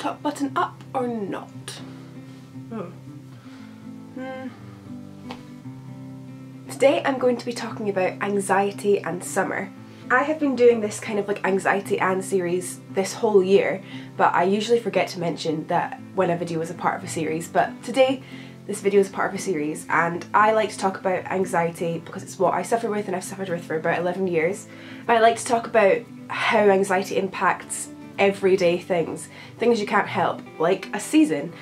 top button up or not? Today I'm going to be talking about anxiety and summer. I have been doing this kind of like anxiety and series this whole year, but I usually forget to mention that when a video is a part of a series. But today this video is part of a series, and I like to talk about anxiety because it's what I suffer with and I've suffered with for about 11 years. I like to talk about how anxiety impacts everyday things you can't help, like a season.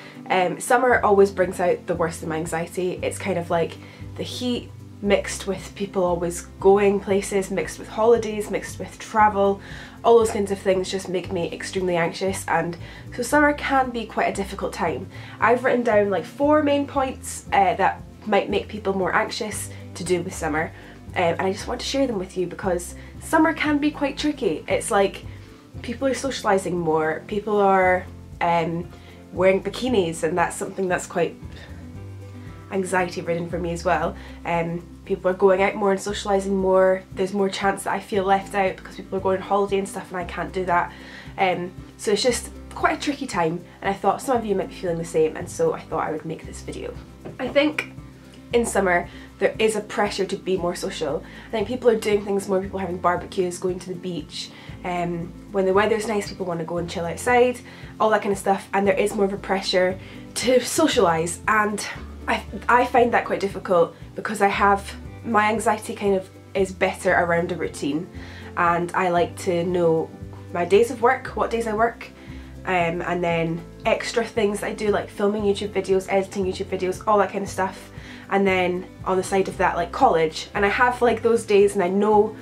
Summer always brings out the worst of my anxiety. It's kind of like the heat mixed with people always going places, mixed with holidays, mixed with travel. All those kinds of things just make me extremely anxious, and so summer can be quite a difficult time. I've written down like 4 main points that might make people more anxious to do with summer, and I just want to share them with you because summer can be quite tricky. It's like people are socialising more, people are wearing bikinis, and that's something that's quite anxiety ridden for me as well. People are going out more and socialising more. There's more chance that I feel left out because people are going on holiday and stuff and I can't do that. So it's just quite a tricky time, and I thought some of you might be feeling the same, and so I thought I would make this video. I think in summer there is a pressure to be more social. I think people are doing things more, people are having barbecues, going to the beach. When the weather's nice, people want to go and chill outside, all that kind of stuff, and there is more of a pressure to socialise, and I find that quite difficult because my anxiety kind of is better around a routine, and I like to know my days of work, what days I work, and then extra things that I do like filming YouTube videos, editing YouTube videos, all that kind of stuff, and then on the side of that like college, and I have like those days and I know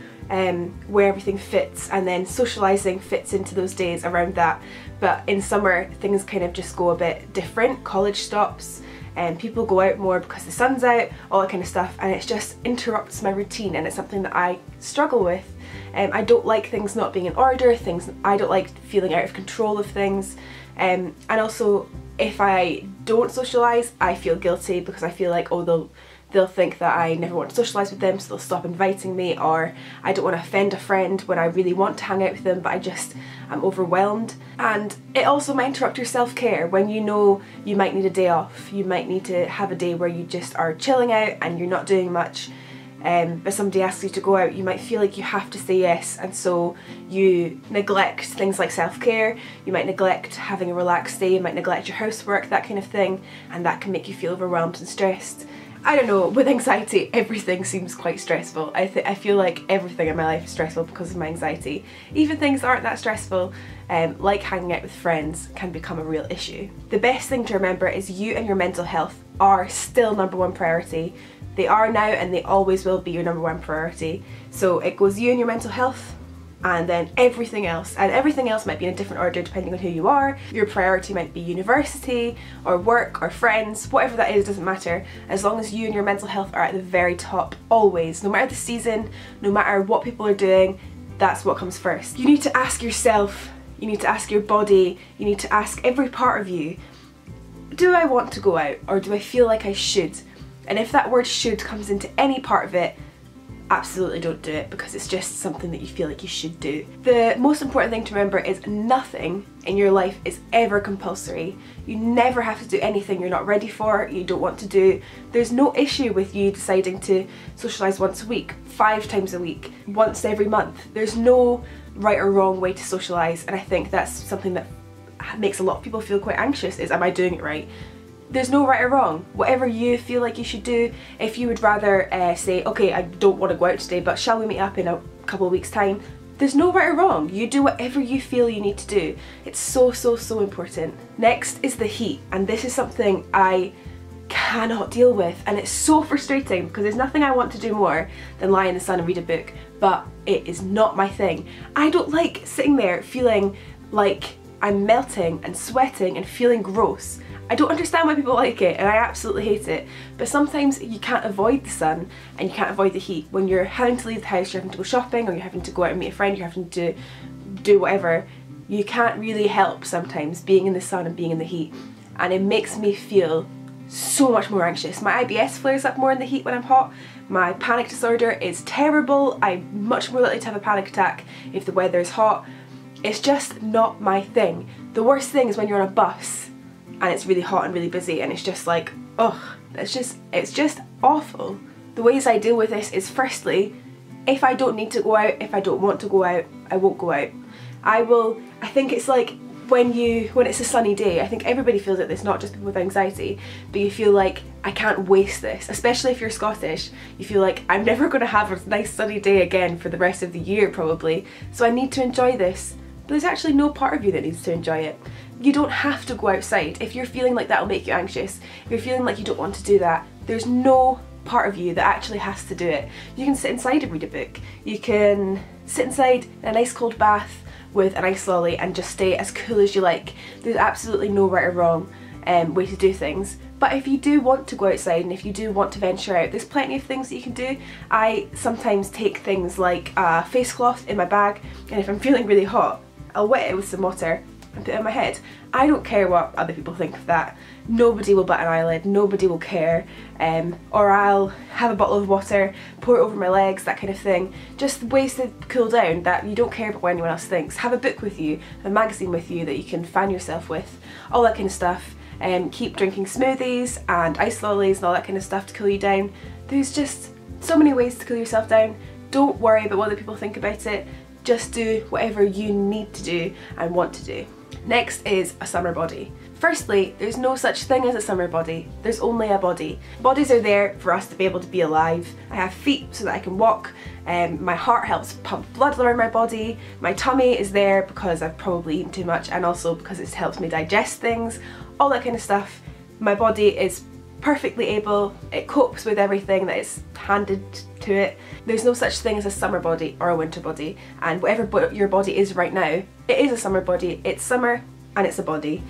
where everything fits, and then socialising fits into those days around that. But in summer things kind of just go a bit different. College stops and people go out more because the sun's out, all that kind of stuff, and it just interrupts my routine, and it's something that I struggle with. I don't like things not being in order, I don't like feeling out of control of things, and also if I don't socialise I feel guilty because I feel like, oh, they'll think that I never want to socialise with them, so they'll stop inviting me, or I don't want to offend a friend when I really want to hang out with them but I'm overwhelmed. And it also might interrupt your self-care when you know you might need a day off, you might need to have a day where you just are chilling out and you're not doing much, but somebody asks you to go out, you might feel like you have to say yes, and so you neglect things like self-care, you might neglect having a relaxed day, you might neglect your housework, that kind of thing, and that can make you feel overwhelmed and stressed. I don't know, with anxiety everything seems quite stressful. I feel like everything in my life is stressful because of my anxiety. Even things that aren't that stressful, like hanging out with friends, can become a real issue. The best thing to remember is you and your mental health are still #1 priority. They are now and they always will be your #1 priority. So it goes you and your mental health, and then everything else, and everything else might be in a different order depending on who you are. Your priority might be university or work or friends, whatever that is, doesn't matter, as long as you and your mental health are at the very top always. No matter the season, no matter what people are doing, that's what comes first. You need to ask yourself, you need to ask your body, you need to ask every part of you, do I want to go out or do I feel like I should? And if that word should comes into any part of it, absolutely don't do it because it's just something that you feel like you should do. The most important thing to remember is nothing in your life is ever compulsory. You never have to do anything you're not ready for, you don't want to do. There's no issue with you deciding to socialise once a week, 5 times a week, once every month. There's no right or wrong way to socialise, and I think that's something that makes a lot of people feel quite anxious, is am I doing it right? There's no right or wrong. Whatever you feel like you should do. If you would rather say, okay, I don't want to go out today, but shall we meet up in a couple of weeks' time? There's no right or wrong. You do whatever you feel you need to do. It's so important. Next is the heat, and this is something I cannot deal with, and it's so frustrating because there's nothing I want to do more than lie in the sun and read a book, but it is not my thing. I don't like sitting there feeling like I'm melting and sweating and feeling gross. I don't understand why people like it, and I absolutely hate it, but sometimes you can't avoid the sun and you can't avoid the heat. When you're having to leave the house, you're having to go shopping, or you're having to go out and meet a friend, you're having to do whatever, you can't really help sometimes being in the sun and being in the heat, and it makes me feel so much more anxious. My IBS flares up more in the heat when I'm hot, my panic disorder is terrible, I'm much more likely to have a panic attack if the weather is hot. It's just not my thing. The worst thing is when you're on a bus and it's really hot and really busy and it's just like, ugh, it's just awful. The ways I deal with this is, firstly, if I don't need to go out, if I don't want to go out, I won't go out. I think it's like when it's a sunny day, I think everybody feels it, it's not just people with anxiety, but you feel like, I can't waste this, especially if you're Scottish. You feel like, I'm never going to have a nice sunny day again for the rest of the year probably, so I need to enjoy this. But there's actually no part of you that needs to enjoy it. You don't have to go outside. If you're feeling like that'll make you anxious, if you're feeling like you don't want to do that, there's no part of you that actually has to do it. You can sit inside and read a book. You can sit inside in a nice cold bath with an ice lolly and just stay as cool as you like. There's absolutely no right or wrong way to do things. But if you do want to go outside and if you do want to venture out, there's plenty of things that you can do. I sometimes take things like a face cloth in my bag, and if I'm feeling really hot, I'll wet it with some water and put it on my head. I don't care what other people think of that. Nobody will bat an eyelid, nobody will care. Or I'll have a bottle of water, pour it over my legs, that kind of thing. Just ways to cool down that you don't care about what anyone else thinks. Have a book with you, a magazine with you that you can fan yourself with, all that kind of stuff. Keep drinking smoothies and ice lollies and all that kind of stuff to cool you down. There's just so many ways to cool yourself down. Don't worry about what other people think about it. Just do whatever you need to do and want to do. Next is a summer body. Firstly, there's no such thing as a summer body. There's only a body. Bodies are there for us to be able to be alive. I have feet so that I can walk. My heart helps pump blood around my body. My tummy is there because I've probably eaten too much, and also because it helps me digest things. All that kind of stuff. My body is perfectly able, it copes with everything that is handed to it. There's no such thing as a summer body or a winter body, and whatever your body is right now, it is a summer body. It's summer and it's a body.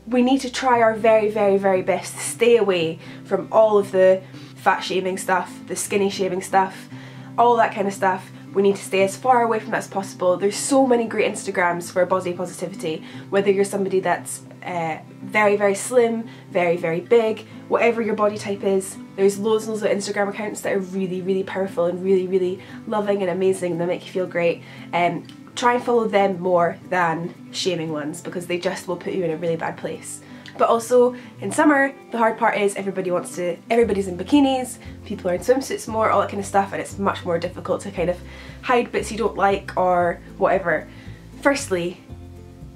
We need to try our very, very, very best to stay away from all of the fat shaming stuff, the skinny shaming stuff, all that kind of stuff. We need to stay as far away from that as possible. There's so many great Instagrams for body positivity, whether you're somebody that's very, very slim, very, very big, whatever your body type is. There's loads and loads of Instagram accounts that are really, really powerful and really, really loving and amazing, and they make you feel great. Try and follow them more than shaming ones, because they just will put you in a really bad place. But also in summer, the hard part is everybody's in bikinis, people are in swimsuits more, all that kind of stuff, and it's much more difficult to kind of hide bits you don't like or whatever. Firstly,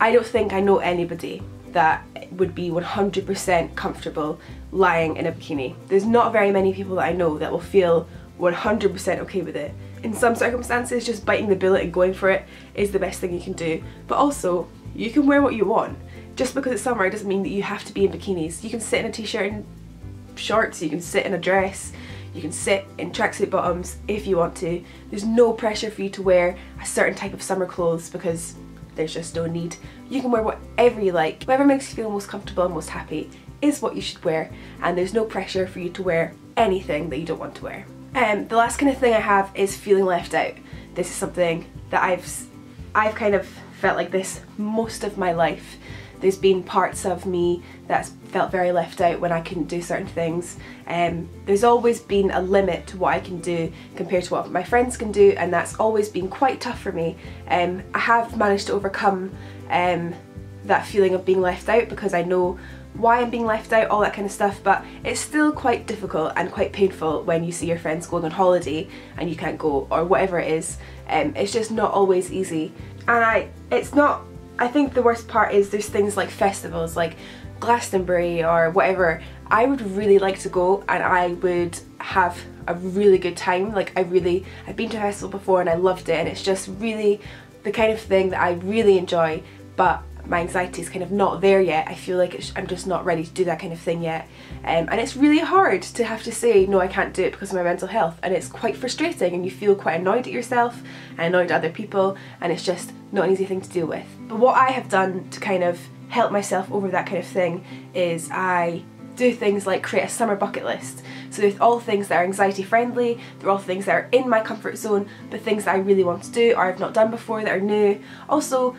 I don't think I know anybody that would be 100% comfortable lying in a bikini. There's not very many people that I know that will feel 100% okay with it. In some circumstances, just biting the bullet and going for it is the best thing you can do. But also, you can wear what you want. Just because it's summer doesn't mean that you have to be in bikinis. You can sit in a t-shirt and shorts, you can sit in a dress, you can sit in tracksuit bottoms if you want to. There's no pressure for you to wear a certain type of summer clothes because there's just no need. You can wear whatever you like. Whatever makes you feel most comfortable and most happy is what you should wear, and there's no pressure for you to wear anything that you don't want to wear. The last kind of thing I have is feeling left out. This is something that I've kind of felt like this most of my life. There's been parts of me that's felt very left out when I couldn't do certain things. There's always been a limit to what I can do compared to what my friends can do, and that's always been quite tough for me. I have managed to overcome that feeling of being left out because I know why I'm being left out, all that kind of stuff, but it's still quite difficult and quite painful when you see your friends going on holiday and you can't go, or whatever it is. It's just not always easy. And I think the worst part is there's things like festivals like Glastonbury or whatever. I would really like to go and I would have a really good time. Like I've been to a festival before and I loved it, and it's just really the kind of thing that I really enjoy, but my anxiety is kind of not there yet. I feel like I'm just not ready to do that kind of thing yet. And it's really hard to have to say, no, I can't do it because of my mental health, and it's quite frustrating, and you feel quite annoyed at yourself and annoyed at other people, and it's just not an easy thing to deal with. But what I have done to kind of help myself over that kind of thing is I do things like create a summer bucket list. So there's all things that are anxiety friendly, they're all things that are in my comfort zone, but things that I really want to do or I've not done before that are new. Also,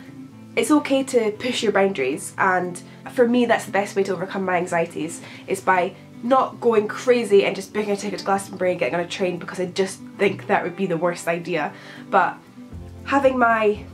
it's okay to push your boundaries, and for me that's the best way to overcome my anxieties, is by not going crazy and just booking a ticket to Glastonbury and getting on a train because I just think that would be the worst idea, but having my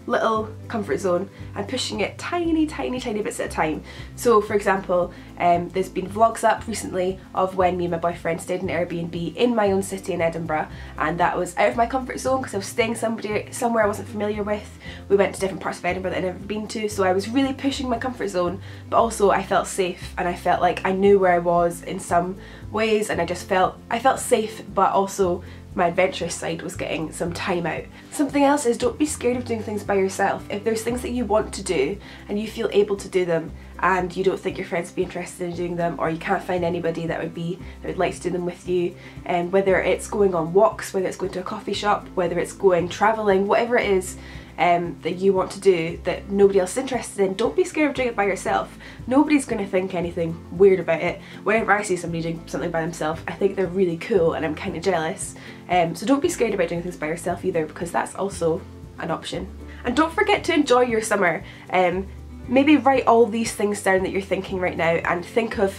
little comfort zone and pushing it tiny bits at a time. So for example, there's been vlogs up recently of when me and my boyfriend stayed in an Airbnb in my own city in Edinburgh, and that was out of my comfort zone because I was staying somewhere I wasn't familiar with. We went to different parts of Edinburgh that I'd never been to, so I was really pushing my comfort zone, but also I felt safe and I felt like I knew where I was in some ways, and I felt safe, but also my adventurous side was getting some time out. Something else is, don't be scared of doing things by yourself. If there's things that you want to do and you feel able to do them and you don't think your friends would be interested in doing them, or you can't find anybody that would like to do them with you, and whether it's going on walks, whether it's going to a coffee shop, whether it's going travelling, whatever it is that you want to do that nobody else is interested in, don't be scared of doing it by yourself. Nobody's going to think anything weird about it. Whenever I see somebody doing something by themselves, I think they're really cool and I'm kind of jealous. So don't be scared about doing things by yourself either, because that's also an option. And don't forget to enjoy your summer. Maybe write all these things down that you're thinking right now and think of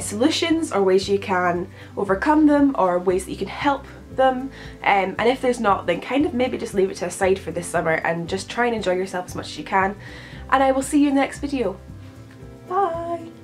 solutions or ways you can overcome them or ways that you can help them, and if there's not, then kind of maybe just leave it to the side for this summer and just try and enjoy yourself as much as you can, and I will see you in the next video. Bye!